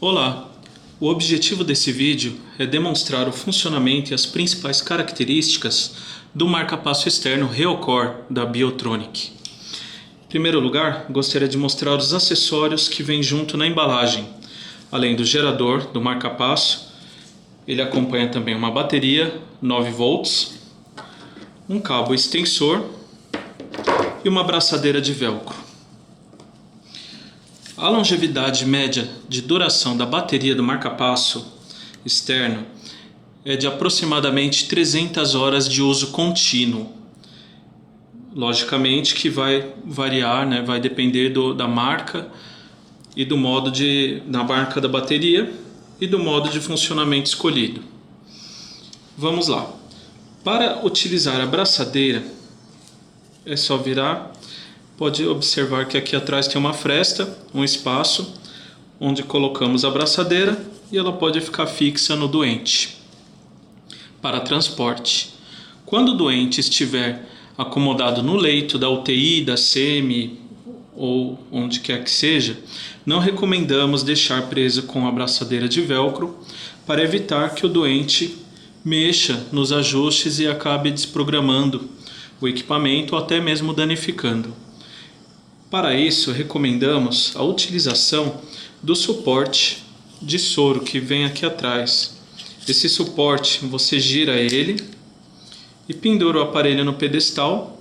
Olá! O objetivo desse vídeo é demonstrar o funcionamento e as principais características do marca-passo externo Reocore da Biotronic. Em primeiro lugar, gostaria de mostrar os acessórios que vêm junto na embalagem. Além do gerador do marca-passo, ele acompanha também uma bateria 9 volts, um cabo extensor e uma abraçadeira de velcro. A longevidade média de duração da bateria do marca-passo externo é de aproximadamente 300 horas de uso contínuo. Logicamente que vai variar, vai depender da marca e do modo da marca da bateria e do modo de funcionamento escolhido. Vamos lá. Para utilizar a abraçadeira, é só virar. Pode observar que aqui atrás tem uma fresta, um espaço, onde colocamos a abraçadeira e ela pode ficar fixa no doente. Para transporte. Quando o doente estiver acomodado no leito da UTI, da SEMI ou onde quer que seja, não recomendamos deixar preso com a abraçadeira de velcro para evitar que o doente mexa nos ajustes e acabe desprogramando o equipamento ou até mesmo danificando. Para isso, recomendamos a utilização do suporte de soro que vem aqui atrás. Esse suporte, você gira ele e pendura o aparelho no pedestal,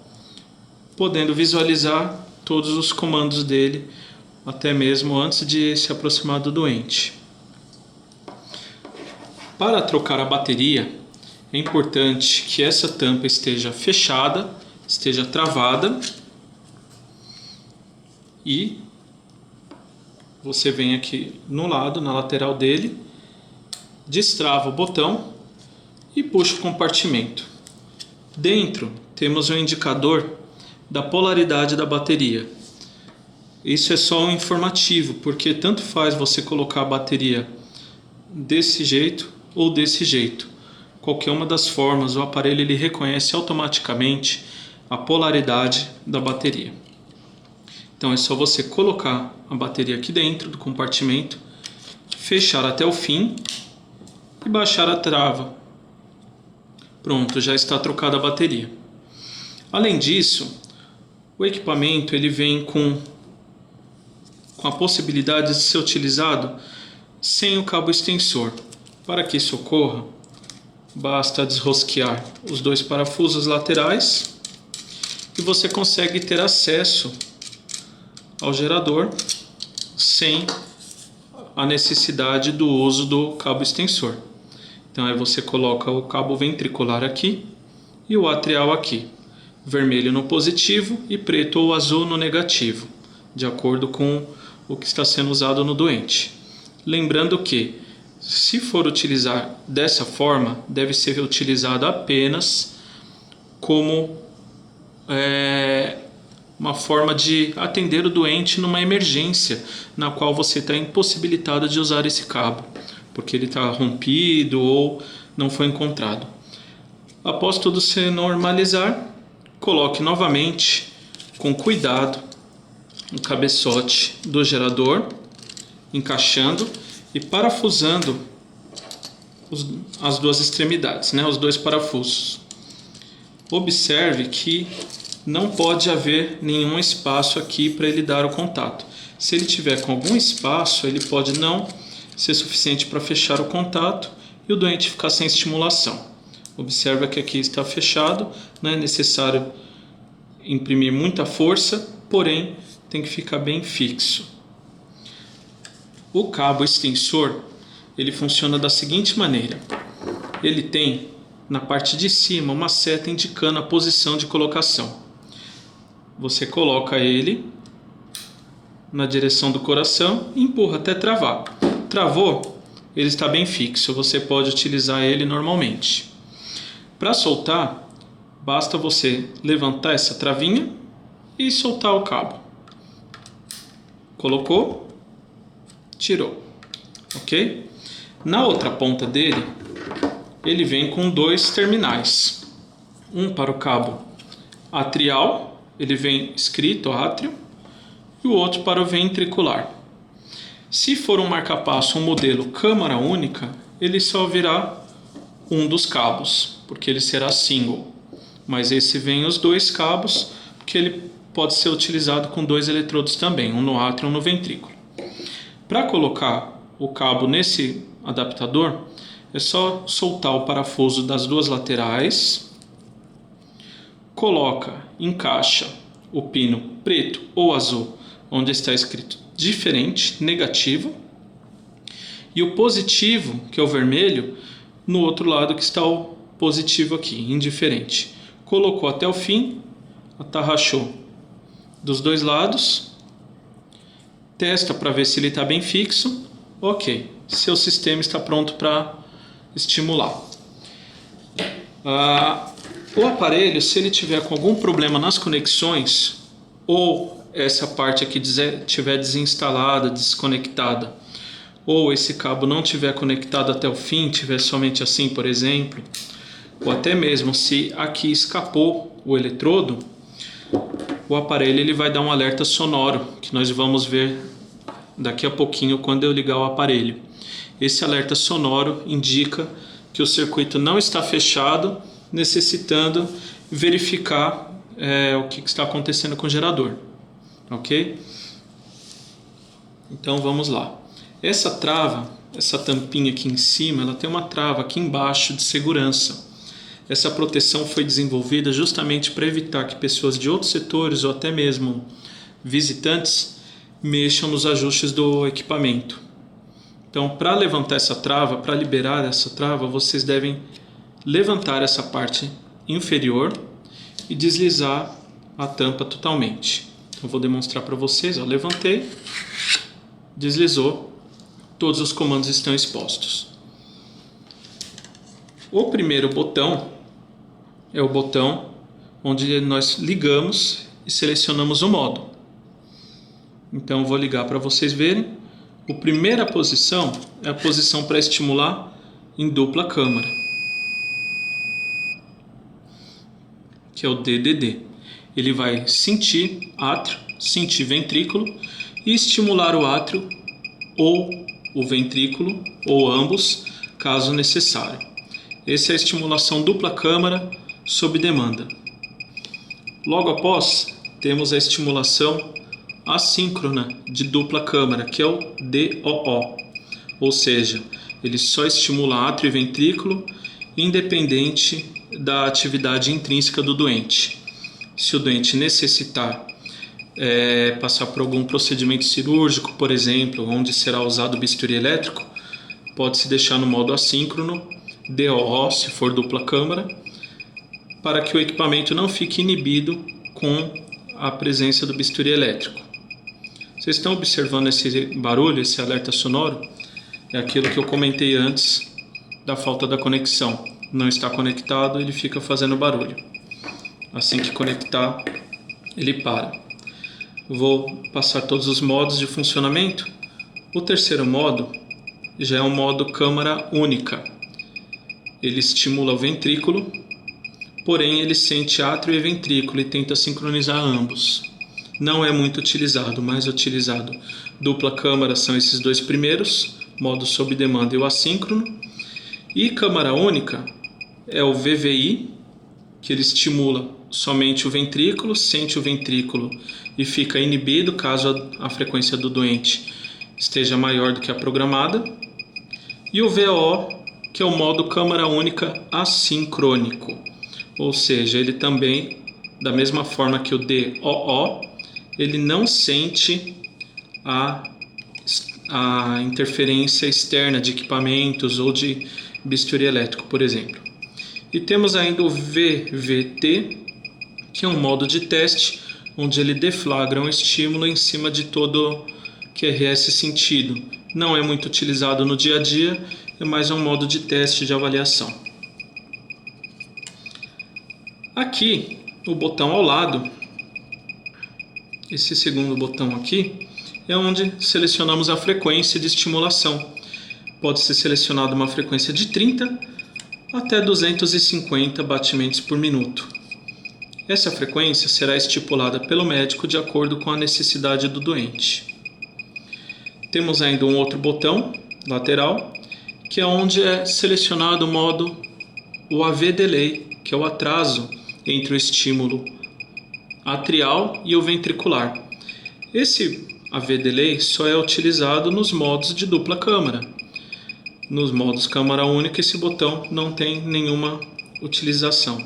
podendo visualizar todos os comandos dele, até mesmo antes de se aproximar do doente. Para trocar a bateria, é importante que essa tampa esteja fechada, esteja travada, e você vem aqui no lado, na lateral dele, destrava o botão e puxa o compartimento. Dentro temos um indicador da polaridade da bateria. Isso é só um informativo, porque tanto faz você colocar a bateria desse jeito ou desse jeito. Qualquer uma das formas, o aparelho ele reconhece automaticamente a polaridade da bateria. Então é só você colocar a bateria aqui dentro do compartimento, fechar até o fim e baixar a trava. Pronto, já está trocada a bateria. Além disso, o equipamento ele vem com a possibilidade de ser utilizado sem o cabo extensor. Para que isso ocorra, basta desrosquear os dois parafusos laterais e você consegue ter acesso ao gerador sem a necessidade do uso do cabo extensor. Então aí você coloca o cabo ventricular aqui e o atrial aqui, vermelho no positivo e preto ou azul no negativo, de acordo com o que está sendo usado no doente. Lembrando que, se for utilizar dessa forma, deve ser utilizado apenas como uma forma de atender o doente numa emergência, na qual você está impossibilitado de usar esse cabo, porque ele está rompido ou não foi encontrado. Após tudo se normalizar, coloque novamente, com cuidado, o cabeçote do gerador, encaixando e parafusando as duas extremidades, os dois parafusos. Observe que não pode haver nenhum espaço aqui para ele dar o contato. Se ele tiver com algum espaço, ele pode não ser suficiente para fechar o contato e o doente ficar sem estimulação. Observe que aqui está fechado, não é necessário imprimir muita força, porém tem que ficar bem fixo. O cabo extensor, ele funciona da seguinte maneira. Ele tem na parte de cima uma seta indicando a posição de colocação. Você coloca ele na direção do coração e empurra até travar. Travou, ele está bem fixo, você pode utilizar ele normalmente. Para soltar, basta você levantar essa travinha e soltar o cabo. Colocou, tirou, ok? Na outra ponta dele, ele vem com dois terminais. Um para o cabo atrial, ele vem escrito átrio, e o outro para o ventricular. Se for um marca-passo, um modelo câmara única, ele só virá um dos cabos, porque ele será single. Mas esse vem os dois cabos, porque ele pode ser utilizado com dois eletrodos também, um no átrio e um no ventrículo. Para colocar o cabo nesse adaptador, é só soltar o parafuso das duas laterais, encaixa o pino preto ou azul, onde está escrito diferente, negativo, e o positivo, que é o vermelho, no outro lado que está o positivo aqui, indiferente. Colocou até o fim, atarrachou dos dois lados, testa para ver se ele está bem fixo, ok, seu sistema está pronto para estimular. O aparelho, se ele tiver com algum problema nas conexões, ou essa parte aqui estiver desinstalada, desconectada, ou esse cabo não estiver conectado até o fim, estiver somente assim, por exemplo, ou até mesmo se aqui escapou o eletrodo, o aparelho ele vai dar um alerta sonoro, que nós vamos ver daqui a pouquinho quando eu ligar o aparelho. Esse alerta sonoro indica que o circuito não está fechado, necessitando verificar o que está acontecendo com o gerador. Ok? Então vamos lá. Essa trava, essa tampinha aqui em cima, ela tem uma trava aqui embaixo de segurança. Essa proteção foi desenvolvida justamente para evitar que pessoas de outros setores ou até mesmo visitantes mexam nos ajustes do equipamento. Então, para levantar essa trava, para liberar essa trava, vocês devem levantar essa parte inferior e deslizar a tampa totalmente. Eu vou demonstrar para vocês, ó, levantei, deslizou, todos os comandos estão expostos. O primeiro botão é o botão onde nós ligamos e selecionamos o modo. Então eu vou ligar para vocês verem. A primeira posição é a posição para estimular em dupla câmara, que é o DDD. Ele vai sentir átrio, sentir ventrículo e estimular o átrio ou o ventrículo, ou ambos, caso necessário. Essa é a estimulação dupla câmara sob demanda. Logo após, temos a estimulação assíncrona de dupla câmara, que é o DOO. Ou seja, ele só estimula átrio e ventrículo, independente da atividade intrínseca do doente. Se o doente necessitar passar por algum procedimento cirúrgico, por exemplo, onde será usado bisturi elétrico, pode-se deixar no modo assíncrono, DOO, se for dupla câmara, para que o equipamento não fique inibido com a presença do bisturi elétrico. Vocês estão observando esse barulho, esse alerta sonoro? É aquilo que eu comentei antes da falta da conexão. Não está conectado, ele fica fazendo barulho. Assim que conectar, ele para. Vou passar todos os modos de funcionamento. O terceiro modo já é um modo câmara única. Ele estimula o ventrículo, porém ele sente átrio e ventrículo e tenta sincronizar ambos. Não é muito utilizado, mais utilizado dupla câmara são esses dois primeiros, modo sob demanda e o assíncrono. E câmara única é o VVI, que ele estimula somente o ventrículo, sente o ventrículo e fica inibido caso a frequência do doente esteja maior do que a programada. E o VO, que é o modo câmara única assincrônico, ou seja, ele também, da mesma forma que o DOO, ele não sente a interferência externa de equipamentos ou de bisturi elétrico, por exemplo. E temos ainda o VVT, que é um modo de teste, onde ele deflagra um estímulo em cima de todo QRS sentido. Não é muito utilizado no dia a dia, é mais um modo de teste de avaliação. Aqui, o botão ao lado, esse segundo botão aqui, é onde selecionamos a frequência de estimulação. Pode ser selecionada uma frequência de 30 até 250 batimentos por minuto. Essa frequência será estipulada pelo médico de acordo com a necessidade do doente. Temos ainda um outro botão lateral, que é onde é selecionado o modo o AV Delay, que é o atraso entre o estímulo atrial e o ventricular. Esse AV Delay só é utilizado nos modos de dupla câmara. Nos modos câmara única, esse botão não tem nenhuma utilização.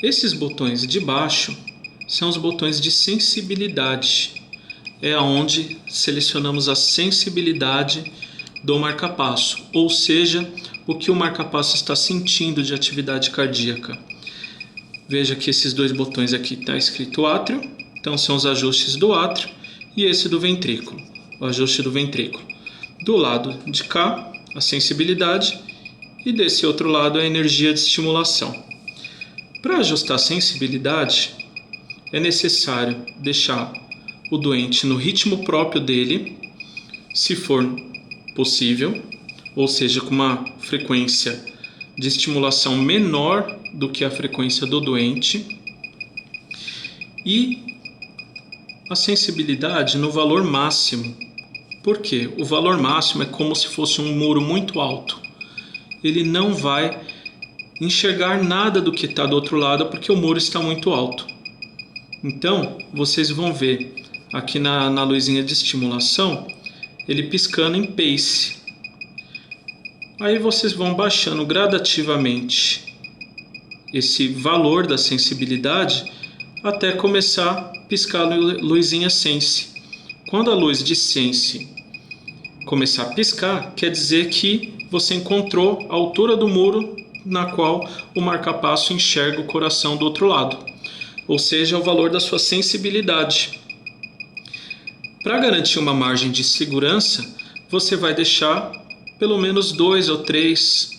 Esses botões de baixo são os botões de sensibilidade. É onde selecionamos a sensibilidade do marca-passo, ou seja, o que o marca-passo está sentindo de atividade cardíaca. Veja que esses dois botões aqui está escrito átrio, então são os ajustes do átrio, e esse do ventrículo, o ajuste do ventrículo. Do lado de cá, a sensibilidade, e desse outro lado a energia de estimulação. Para ajustar a sensibilidade, é necessário deixar o doente no ritmo próprio dele, se for possível, ou seja, com uma frequência de estimulação menor do que a frequência do doente, e a sensibilidade no valor máximo. Por quê? O valor máximo é como se fosse um muro muito alto. Ele não vai enxergar nada do que está do outro lado porque o muro está muito alto. Então, vocês vão ver aqui na luzinha de estimulação, ele piscando em pace. Aí vocês vão baixando gradativamente esse valor da sensibilidade até começar a piscar a luzinha sense. Quando a luz de sense começar a piscar, quer dizer que você encontrou a altura do muro na qual o marca-passo enxerga o coração do outro lado, ou seja, o valor da sua sensibilidade. Para garantir uma margem de segurança, você vai deixar pelo menos 2 ou 3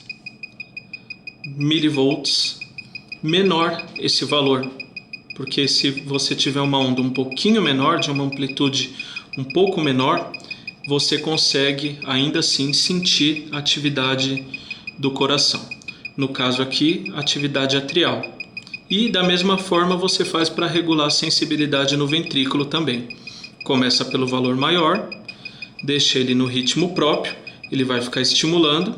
milivolts menor esse valor, porque se você tiver uma onda um pouquinho menor, de uma amplitude um pouco menor, você consegue ainda assim sentir a atividade do coração. No caso aqui, atividade atrial. E da mesma forma você faz para regular a sensibilidade no ventrículo também. Começa pelo valor maior, deixa ele no ritmo próprio, ele vai ficar estimulando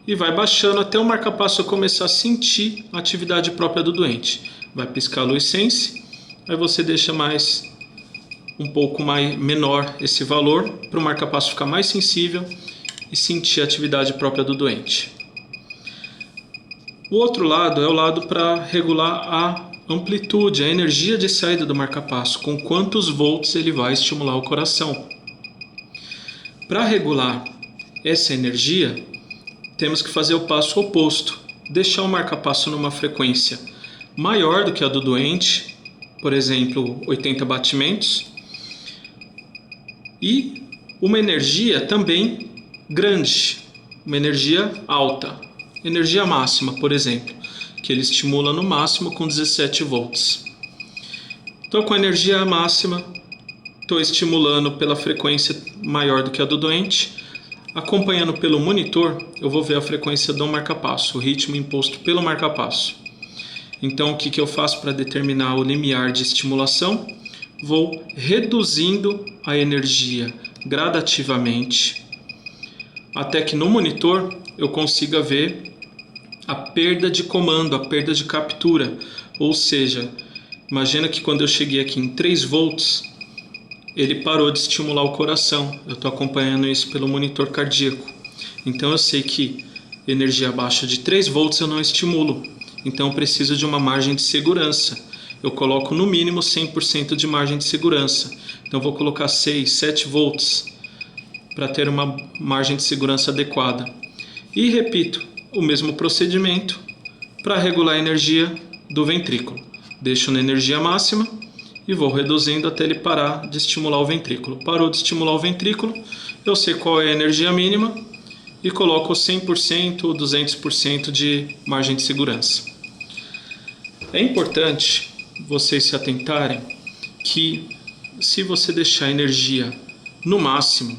e vai baixando até o marca-passo começar a sentir a atividade própria do doente. Vai piscar a luz sense, aí você deixa um pouco menor esse valor para o marca-passo ficar mais sensível e sentir a atividade própria do doente. O outro lado é o lado para regular a amplitude, a energia de saída do marca-passo, com quantos volts ele vai estimular o coração. Para regular essa energia, temos que fazer o passo oposto, deixar o marca-passo numa frequência maior do que a do doente, por exemplo, 80 batimentos, e uma energia também grande, uma energia alta, energia máxima, por exemplo, que ele estimula no máximo com 17 volts. Então, com a energia máxima, estou estimulando pela frequência maior do que a do doente. Acompanhando pelo monitor, eu vou ver a frequência do marca-passo, o ritmo imposto pelo marca-passo. Então, o que eu faço para determinar o limiar de estimulação? Vou reduzindo a energia gradativamente, até que no monitor eu consiga ver a perda de comando, a perda de captura. Ou seja, imagina que quando eu cheguei aqui em 3 volts, ele parou de estimular o coração. Eu estou acompanhando isso pelo monitor cardíaco. Então eu sei que energia abaixo de 3 volts eu não estimulo. Então eu preciso de uma margem de segurança. Eu coloco no mínimo 100% de margem de segurança. Então eu vou colocar 6, 7 volts para ter uma margem de segurança adequada. E repito o mesmo procedimento para regular a energia do ventrículo. Deixo na energia máxima e vou reduzindo até ele parar de estimular o ventrículo. Parou de estimular o ventrículo, eu sei qual é a energia mínima e coloco 100% ou 200% de margem de segurança. É importante vocês se atentarem que se você deixar a energia no máximo,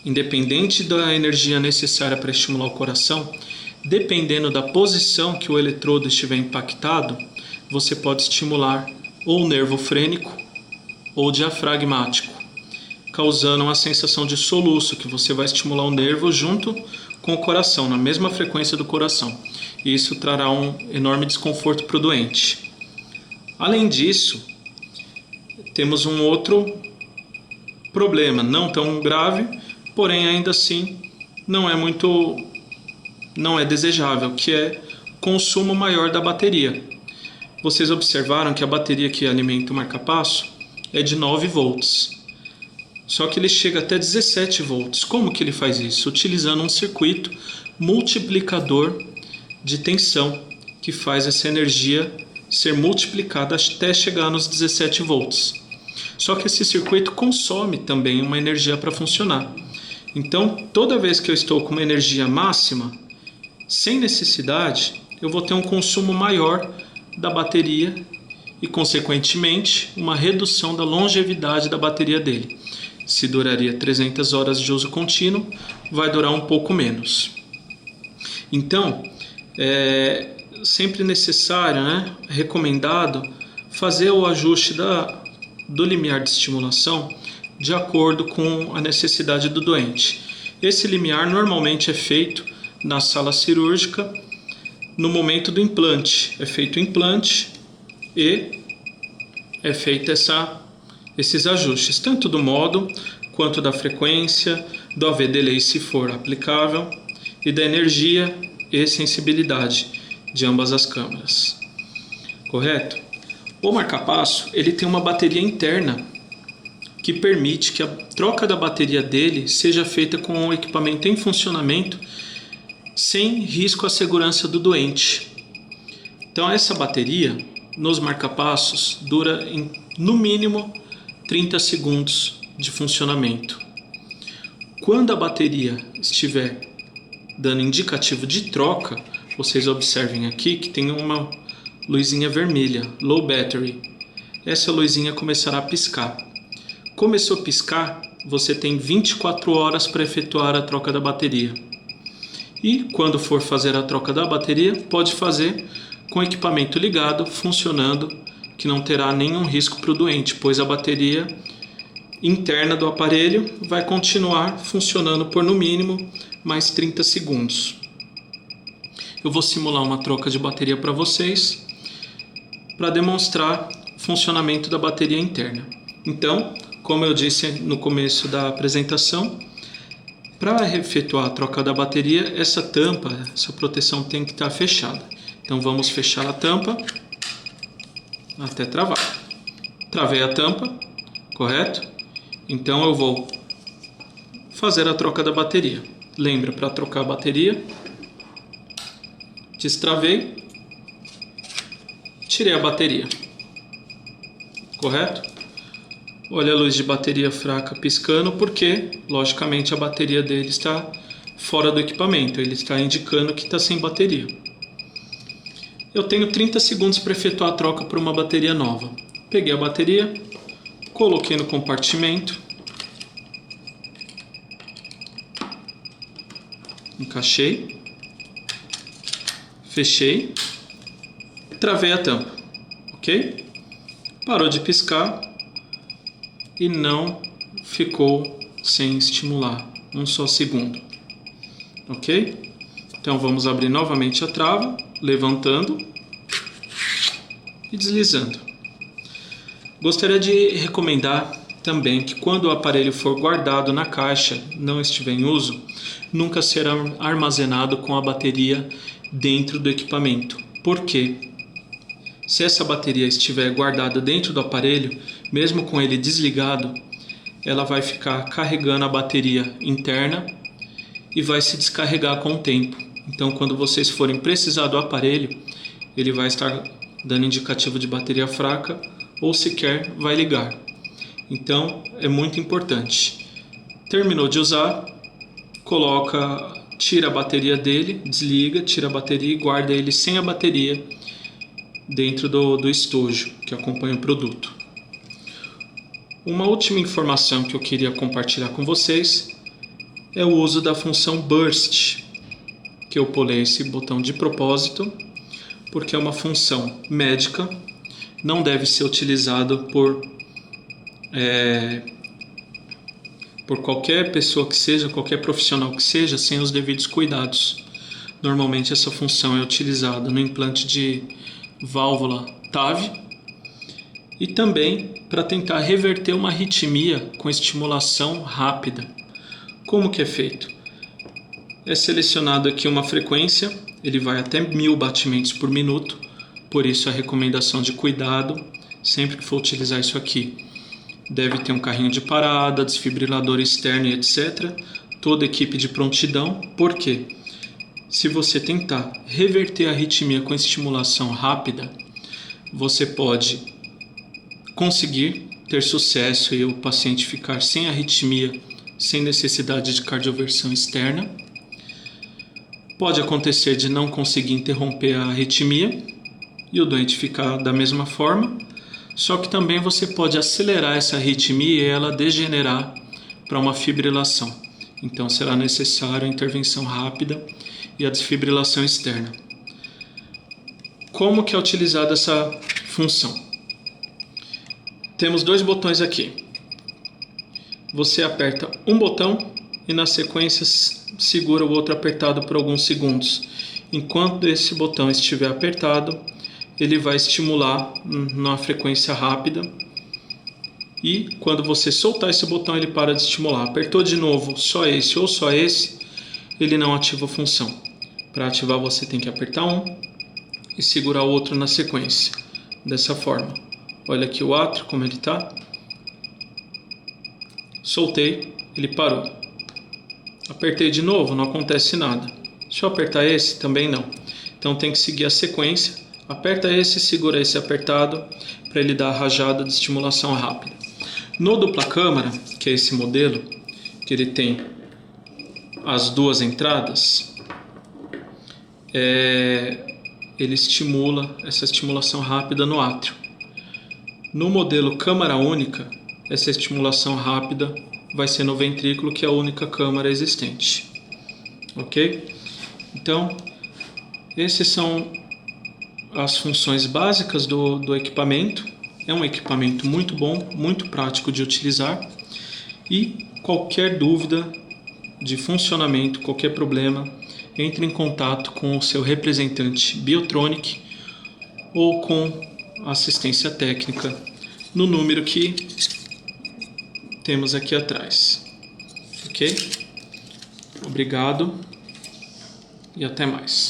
independente da energia necessária para estimular o coração, dependendo da posição que o eletrodo estiver impactado, você pode estimular ou o nervo frênico ou diafragmático, causando uma sensação de soluço, que você vai estimular o nervo junto com o coração, na mesma frequência do coração. E isso trará um enorme desconforto para o doente. Além disso, temos um outro problema, não tão grave, porém ainda assim não é desejável, que é consumo maior da bateria. Vocês observaram que a bateria que alimenta o marca-passo é de 9 volts. Só que ele chega até 17 volts. Como que ele faz isso? Utilizando um circuito multiplicador de tensão, que faz essa energia ser multiplicada até chegar nos 17 volts. Só que esse circuito consome também uma energia para funcionar. Então, toda vez que eu estou com uma energia máxima, sem necessidade, eu vou ter um consumo maior da bateria e, consequentemente, uma redução da longevidade da bateria dele. Se duraria 300 horas de uso contínuo, vai durar um pouco menos. Então, é sempre necessário, recomendado, fazer o ajuste do limiar de estimulação de acordo com a necessidade do doente. Esse limiar normalmente é feito na sala cirúrgica no momento do implante. É feito o implante e é feito esses ajustes, tanto do modo quanto da frequência, do AV delay se for aplicável, e da energia e sensibilidade de ambas as câmeras. Correto? O marca-passo, ele tem uma bateria interna que permite que a troca da bateria dele seja feita com o equipamento em funcionamento sem risco à segurança do doente. Então essa bateria nos marca-passos dura no mínimo 30 segundos de funcionamento. Quando a bateria estiver dando indicativo de troca, vocês observem aqui que tem uma luzinha vermelha, low battery. Essa luzinha começará a piscar. Começou a piscar, você tem 24 horas para efetuar a troca da bateria. E quando for fazer a troca da bateria, pode fazer com o equipamento ligado, funcionando, que não terá nenhum risco para o doente, pois a bateria interna do aparelho vai continuar funcionando por no mínimo mais 30 segundos. Eu vou simular uma troca de bateria para vocês, para demonstrar o funcionamento da bateria interna. Então, como eu disse no começo da apresentação, para efetuar a troca da bateria, essa tampa, essa proteção tem que estar fechada. Então vamos fechar a tampa até travar. Travei a tampa, correto? Então eu vou fazer a troca da bateria. Lembra, para trocar a bateria, destravei, tirei a bateria, correto? Olha a luz de bateria fraca piscando, porque logicamente a bateria dele está fora do equipamento, ele está indicando que está sem bateria. Eu tenho 30 segundos para efetuar a troca por uma bateria nova. Peguei a bateria, coloquei no compartimento, encaixei, fechei, travei a tampa, ok? Parou de piscar e não ficou sem estimular um só segundo, ok? Então vamos abrir novamente a trava, levantando e deslizando. Gostaria de recomendar também que quando o aparelho for guardado na caixa, não estiver em uso, nunca será armazenado com a bateria dentro do equipamento. Por quê? Se essa bateria estiver guardada dentro do aparelho, mesmo com ele desligado, ela vai ficar carregando a bateria interna e vai se descarregar com o tempo. Então, quando vocês forem precisar do aparelho, ele vai estar dando indicativo de bateria fraca ou sequer vai ligar. Então, é muito importante. Terminou de usar, tira a bateria dele, desliga, tira a bateria e guarda ele sem a bateria dentro do estojo que acompanha o produto. Uma última informação que eu queria compartilhar com vocês é o uso da função Burst, que eu pulei esse botão de propósito, porque é uma função médica, não deve ser utilizado por por qualquer pessoa que seja, qualquer profissional que seja, sem os devidos cuidados. Normalmente essa função é utilizada no implante de válvula TAV e também para tentar reverter uma arritmia com estimulação rápida. Como que é feito? É selecionado aqui uma frequência, ele vai até 1000 batimentos por minuto, por isso a recomendação de cuidado, sempre que for utilizar isso aqui, deve ter um carrinho de parada, desfibrilador externo e etc. Toda equipe de prontidão. Por quê? Se você tentar reverter a arritmia com estimulação rápida, você pode conseguir ter sucesso e o paciente ficar sem arritmia, sem necessidade de cardioversão externa. Pode acontecer de não conseguir interromper a arritmia e o doente ficar da mesma forma. Só que também você pode acelerar essa arritmia e ela degenerar para uma fibrilação. Então será necessária a intervenção rápida e a desfibrilação externa. Como que é utilizada essa função? Temos 2 botões aqui. Você aperta um botão e na sequência segura o outro apertado por alguns segundos. Enquanto esse botão estiver apertado, ele vai estimular numa frequência rápida e quando você soltar esse botão ele para de estimular. Apertou de novo só esse ou só esse, ele não ativa a função. Para ativar você tem que apertar um e segurar o outro na sequência, dessa forma. Olha aqui o átrio como ele está. Soltei, ele parou. Apertei de novo, não acontece nada. Se eu apertar esse, também não. Então tem que seguir a sequência. Aperta esse, segura esse apertado para ele dar a rajada de estimulação rápida. No dupla câmara, que é esse modelo, que ele tem as 2 entradas, ele estimula essa estimulação rápida no átrio. No modelo câmara única, essa estimulação rápida vai ser no ventrículo, que é a única câmara existente. Ok? Então, esses são as funções básicas do equipamento. É um equipamento muito bom, muito prático de utilizar e qualquer dúvida de funcionamento, qualquer problema, entre em contato com o seu representante Biotronic ou com assistência técnica no número que temos aqui atrás. Ok? Obrigado e até mais.